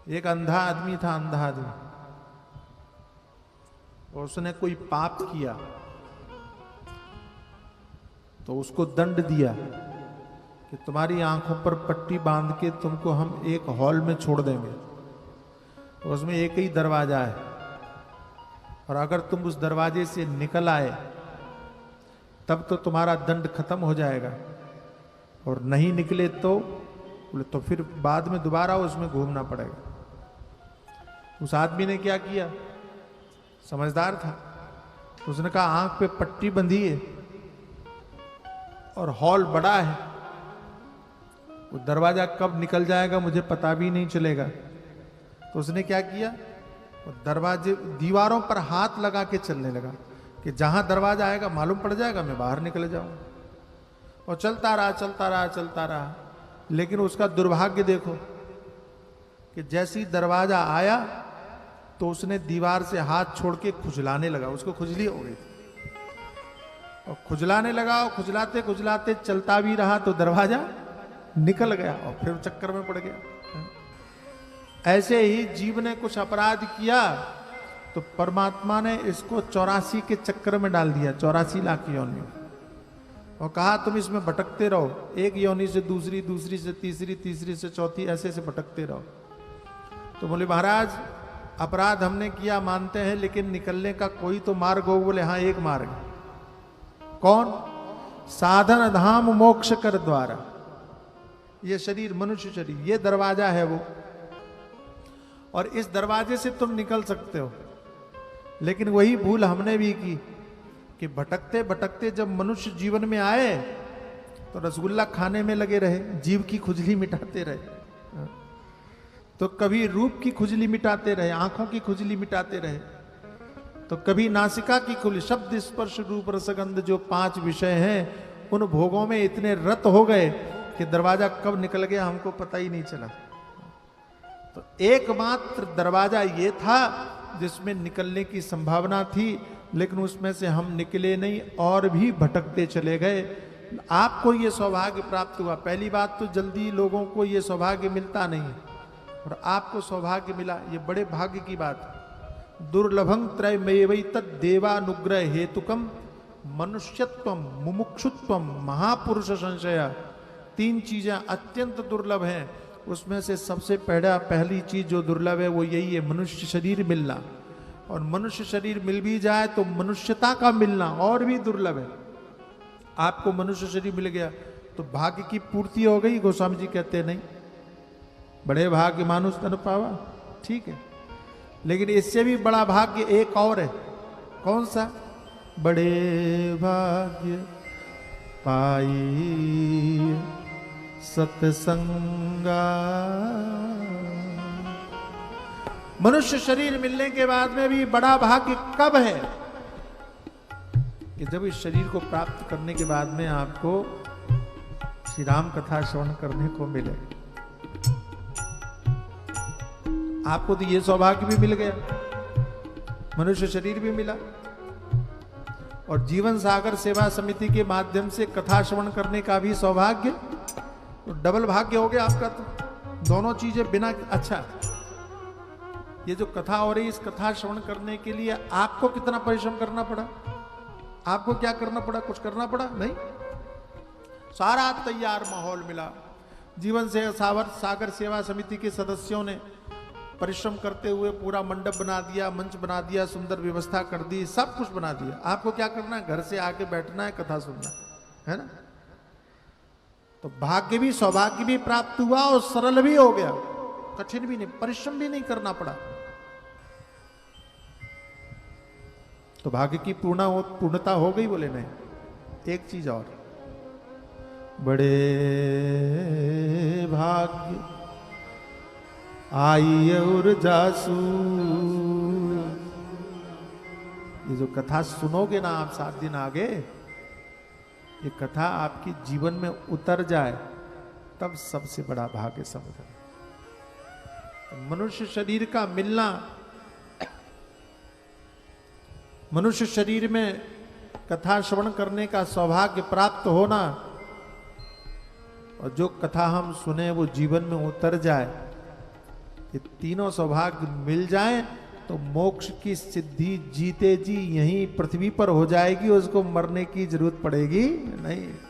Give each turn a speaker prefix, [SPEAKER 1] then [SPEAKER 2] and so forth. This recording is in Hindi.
[SPEAKER 1] एक अंधा आदमी था, अंधा आदमी, और उसने कोई पाप किया तो उसको दंड दिया कि तुम्हारी आंखों पर पट्टी बांध के तुमको हम एक हॉल में छोड़ देंगे, तो उसमें एक ही दरवाजा है, और अगर तुम उस दरवाजे से निकल आए तब तो तुम्हारा दंड खत्म हो जाएगा, और नहीं निकले तो बोले तो फिर बाद में दोबारा उसमें घूमना पड़ेगा। उस आदमी ने क्या किया, समझदार था, उसने कहा आंख पे पट्टी बंधी है और हॉल बड़ा है, वो दरवाजा कब निकल जाएगा मुझे पता भी नहीं चलेगा। तो उसने क्या किया, वो दरवाजे दीवारों पर हाथ लगा के चलने लगा कि जहां दरवाजा आएगा मालूम पड़ जाएगा, मैं बाहर निकल जाऊंगा। और चलता रहा चलता रहा चलता रहा, लेकिन उसका दुर्भाग्य देखो कि जैसे ही दरवाजा आया तो उसने दीवार से हाथ छोड़ के खुजलाने लगा, उसको खुजली हो गई और खुजलाने लगा, और खुजलाते खुजलाते चलता भी रहा तो दरवाजा निकल गया और फिर चक्कर में पड़ गया। ऐसे ही जीव ने कुछ अपराध किया तो परमात्मा ने इसको 84 के चक्कर में डाल दिया, 84 लाख योनियों, और कहा तुम इसमें भटकते रहो, एक योनि से दूसरी, दूसरी से तीसरी, तीसरी से चौथी, ऐसे से भटकते रहो। तो बोले महाराज अपराध हमने किया मानते हैं, लेकिन निकलने का कोई तो मार्ग हो। बोले हाँ एक मार्ग। कौन? साधन धाम मोक्ष कर द्वारा। ये शरीर मनुष्य शरीर, ये दरवाजा है वो, और इस दरवाजे से तुम निकल सकते हो। लेकिन वही भूल हमने भी की कि भटकते भटकते जब मनुष्य जीवन में आए तो रसगुल्ला खाने में लगे रहे, जीव की खुजली मिटाते रहे, तो कभी रूप की खुजली मिटाते रहे, आंखों की खुजली मिटाते रहे, तो कभी नासिका की खुजली, शब्द स्पर्श रूप रसगंध जो 5 विषय हैं, उन भोगों में इतने रत हो गए कि दरवाजा कब निकल गया हमको पता ही नहीं चला। तो एकमात्र दरवाजा ये था जिसमें निकलने की संभावना थी, लेकिन उसमें से हम निकले नहीं और भी भटकते चले गए। आपको ये सौभाग्य प्राप्त हुआ। पहली बात तो जल्दी लोगों को ये सौभाग्य मिलता नहीं है, और आपको सौभाग्य मिला, ये बड़े भाग्य की बात है। दुर्लभं त्रयमेवै तद् देवानुग्रह हेतुकम मनुष्यत्वम मुमुक्षुत्वम महापुरुष संशय। 3 चीजें अत्यंत दुर्लभ हैं, उसमें से सबसे पहली चीज जो दुर्लभ है वो यही है, मनुष्य शरीर मिलना। और मनुष्य शरीर मिल भी जाए तो मनुष्यता का मिलना और भी दुर्लभ है। आपको मनुष्य शरीर मिल गया तो भाग्य की पूर्ति हो गई। गोस्वामी जी कहते नहीं, बड़े भाग्य मानुष तन पावा, ठीक है, लेकिन इससे भी बड़ा भाग्य एक और है। कौन सा? बड़े भाग्य पाई सत्संगा। मनुष्य शरीर मिलने के बाद में भी बड़ा भाग्य कब है कि जब इस शरीर को प्राप्त करने के बाद में आपको श्री राम कथा श्रवण करने को मिले। आपको तो ये सौभाग्य भी मिल गया, मनुष्य शरीर भी मिला, और जीवन सागर सेवा समिति के माध्यम से कथा श्रवण करने का भी सौभाग्य, तो डबल भाग्य हो गया आपका। तो दोनों चीजें बिना, अच्छा ये जो कथा हो रही, इस कथा श्रवण करने के लिए आपको कितना परिश्रम करना पड़ा? आपको क्या करना पड़ा? कुछ करना पड़ा नहीं, सारा तैयार माहौल मिला। जीवन से सागर सेवा समिति के सदस्यों ने परिश्रम करते हुए पूरा मंडप बना दिया, मंच बना दिया, सुंदर व्यवस्था कर दी, सब कुछ बना दिया। आपको क्या करना है? घर से आके बैठना है, कथा सुनना है ना। तो भाग्य भी, सौभाग्य भी प्राप्त हुआ और सरल भी हो गया, कठिन भी नहीं, परिश्रम भी नहीं करना पड़ा। तो भाग्य की पूर्णता हो गई। बोले नहीं, एक चीज और, बड़े भाग्य आई और जासू। ये जो कथा सुनोगे ना आप 7 दिन आगे, ये कथा आपके जीवन में उतर जाए तब सबसे बड़ा भाग्य समझो। मनुष्य शरीर का मिलना, मनुष्य शरीर में कथा श्रवण करने का सौभाग्य प्राप्त होना, और जो कथा हम सुने वो जीवन में उतर जाए, ये तीनों सौभाग्य मिल जाएं तो मोक्ष की सिद्धि जीते जी यहीं पृथ्वी पर हो जाएगी, उसको मरने की जरूरत पड़ेगी नहीं।